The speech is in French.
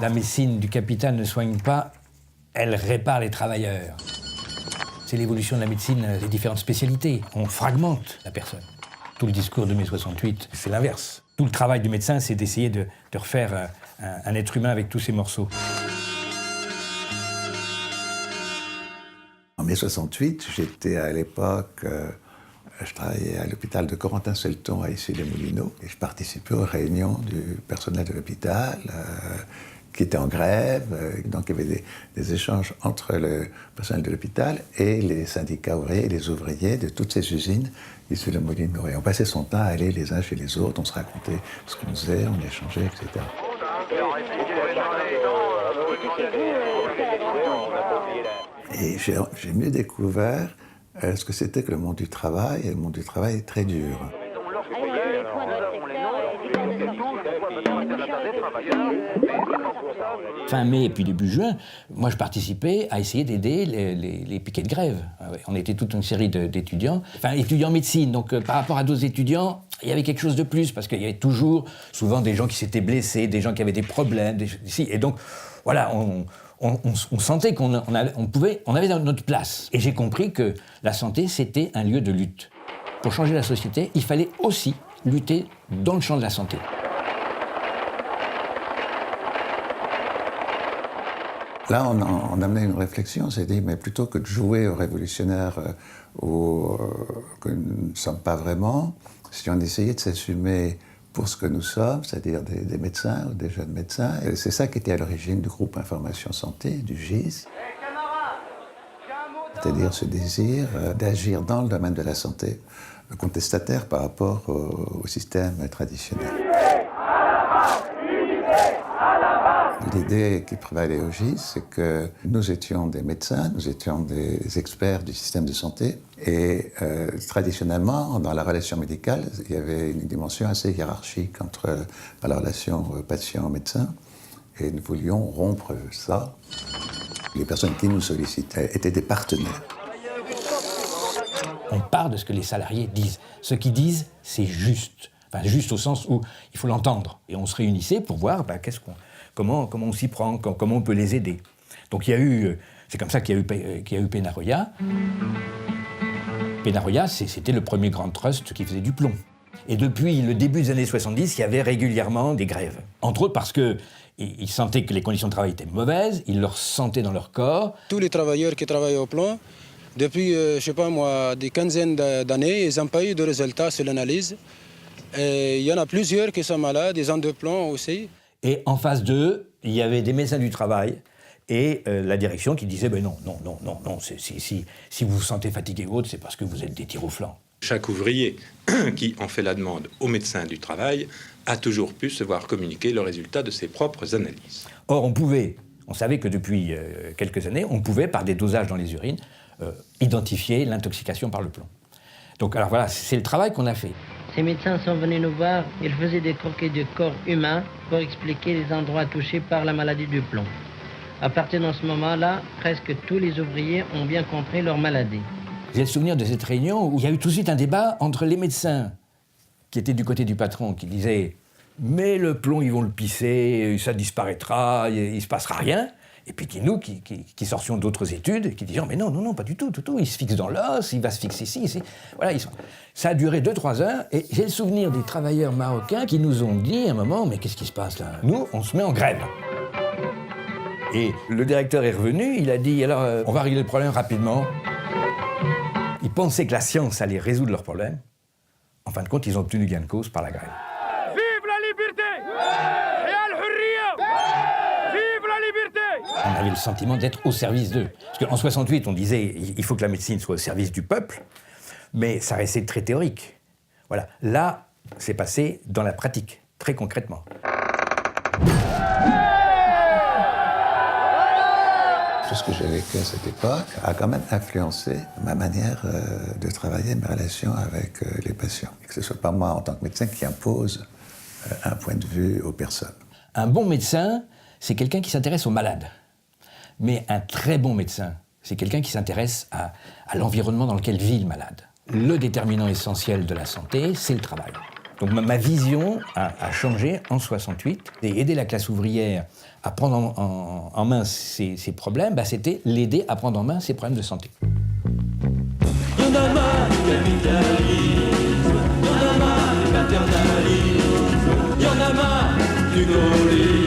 La médecine du capital ne soigne pas, elle répare les travailleurs. C'est l'évolution de la médecine des différentes spécialités. On fragmente la personne. Tout le discours de mai 68, c'est l'inverse. Tout le travail du médecin, c'est d'essayer de refaire un être humain avec tous ses morceaux. En mai 68, j'étais à l'époque, je travaillais à l'hôpital de Corentin-Selton à Issy-les-Moulineaux et je participais aux réunions du personnel de l'hôpital qui était en grève. Donc il y avait des échanges entre le personnel de l'hôpital et les syndicats ouvriers et les ouvriers de toutes ces usines Issy-les-Moulineaux. Et on passait son temps à aller les uns chez les autres, on se racontait ce qu'on faisait, on échangeait, etc. Et j'ai mieux découvert ce que c'était que le monde du travail, et le monde du travail est très dur. Fin mai et puis début juin, moi je participais à essayer d'aider les piquets de grève. On était toute une série d'étudiants, enfin étudiants en médecine, donc par rapport à d'autres étudiants, il y avait quelque chose de plus, parce qu'il y avait toujours, souvent des gens qui s'étaient blessés, des gens qui avaient des problèmes, et donc voilà, on sentait qu'on avait notre place. Et j'ai compris que la santé, c'était un lieu de lutte. Pour changer la société, il fallait aussi lutter dans le champ de la santé. Là, on a mené une réflexion, on s'est dit, mais plutôt que de jouer aux révolutionnaires que nous ne sommes pas vraiment, si on essayait de s'assumer pour ce que nous sommes, c'est-à-dire des médecins ou des jeunes médecins, et c'est ça qui était à l'origine du groupe Information Santé, du GIS, c'est-à-dire ce désir d'agir dans le domaine de la santé, contestataire par rapport au système traditionnel. L'idée qui prévalait au GIS, c'est que nous étions des médecins, nous étions des experts du système de santé, et traditionnellement, dans la relation médicale, il y avait une dimension assez hiérarchique entre la relation patient-médecin, et nous voulions rompre ça. Les personnes qui nous sollicitaient étaient des partenaires. On part de ce que les salariés disent. Ce qu'ils disent, c'est juste. Enfin, juste au sens où il faut l'entendre. Et on se réunissait pour voir comment on s'y prend, comment on peut les aider. Donc il y a eu, c'est comme ça qu'il y a eu Pénaroya. Pénaroya, c'était le premier grand trust qui faisait du plomb. Et depuis le début des années 70, il y avait régulièrement des grèves. Entre autres parce qu'ils sentaient que les conditions de travail étaient mauvaises, ils le ressentaient dans leur corps. Tous les travailleurs qui travaillent au plomb, depuis, je sais pas moi, des quinzaines d'années, ils n'ont pas eu de résultats sur l'analyse. Et il y en a plusieurs qui sont malades, ils ont de plomb aussi. Et en face d'eux, il y avait des médecins du travail et la direction qui disait non, si vous vous sentez fatigué ou autre, c'est parce que vous êtes des tirs au flanc. Chaque ouvrier qui en fait la demande au médecin du travail a toujours pu se voir communiquer le résultat de ses propres analyses. Or, on savait que depuis quelques années, on pouvait, par des dosages dans les urines, identifier l'intoxication par le plomb. Donc, alors voilà, c'est le travail qu'on a fait. Ces médecins sont venus nous voir, ils faisaient des croquis de corps humains pour expliquer les endroits touchés par la maladie du plomb. À partir de ce moment-là, presque tous les ouvriers ont bien compris leur maladie. J'ai le souvenir de cette réunion où il y a eu tout de suite un débat entre les médecins qui étaient du côté du patron, qui disaient « mais le plomb, ils vont le pisser, ça disparaîtra, il ne se passera rien ». Et puis nous, qui sortions d'autres études, qui disaient « mais non, pas du tout, il se fixe dans l'os, il va se fixer ici. » Voilà, ça a duré 2-3 heures, et j'ai le souvenir des travailleurs marocains qui nous ont dit à un moment « mais qu'est-ce qui se passe là ?» Nous, on se met en grève. Et le directeur est revenu, il a dit « alors, on va régler le problème rapidement ». Ils pensaient que la science allait résoudre leurs problèmes. En fin de compte, ils ont obtenu gain de cause par la grève. Vive la liberté! On avait le sentiment d'être au service d'eux. Parce qu'en 68, on disait il faut que la médecine soit au service du peuple, mais ça restait très théorique. Voilà. Là, c'est passé dans la pratique, très concrètement. Tout ce que j'ai vécu à cette époque a quand même influencé ma manière de travailler, mes relations avec les patients. Et que ce ne soit pas moi, en tant que médecin, qui impose un point de vue aux personnes. Un bon médecin, c'est quelqu'un qui s'intéresse aux malades. Mais un très bon médecin, c'est quelqu'un qui s'intéresse à l'environnement dans lequel vit le malade. Le déterminant essentiel de la santé, c'est le travail. Donc ma vision a changé en 68. Et aider la classe ouvrière à prendre en main ses problèmes, c'était l'aider à prendre en main ses problèmes de santé. Y'en a marre du capitalisme, y'en a marre du paternalisme, y'en a marre du gaullisme.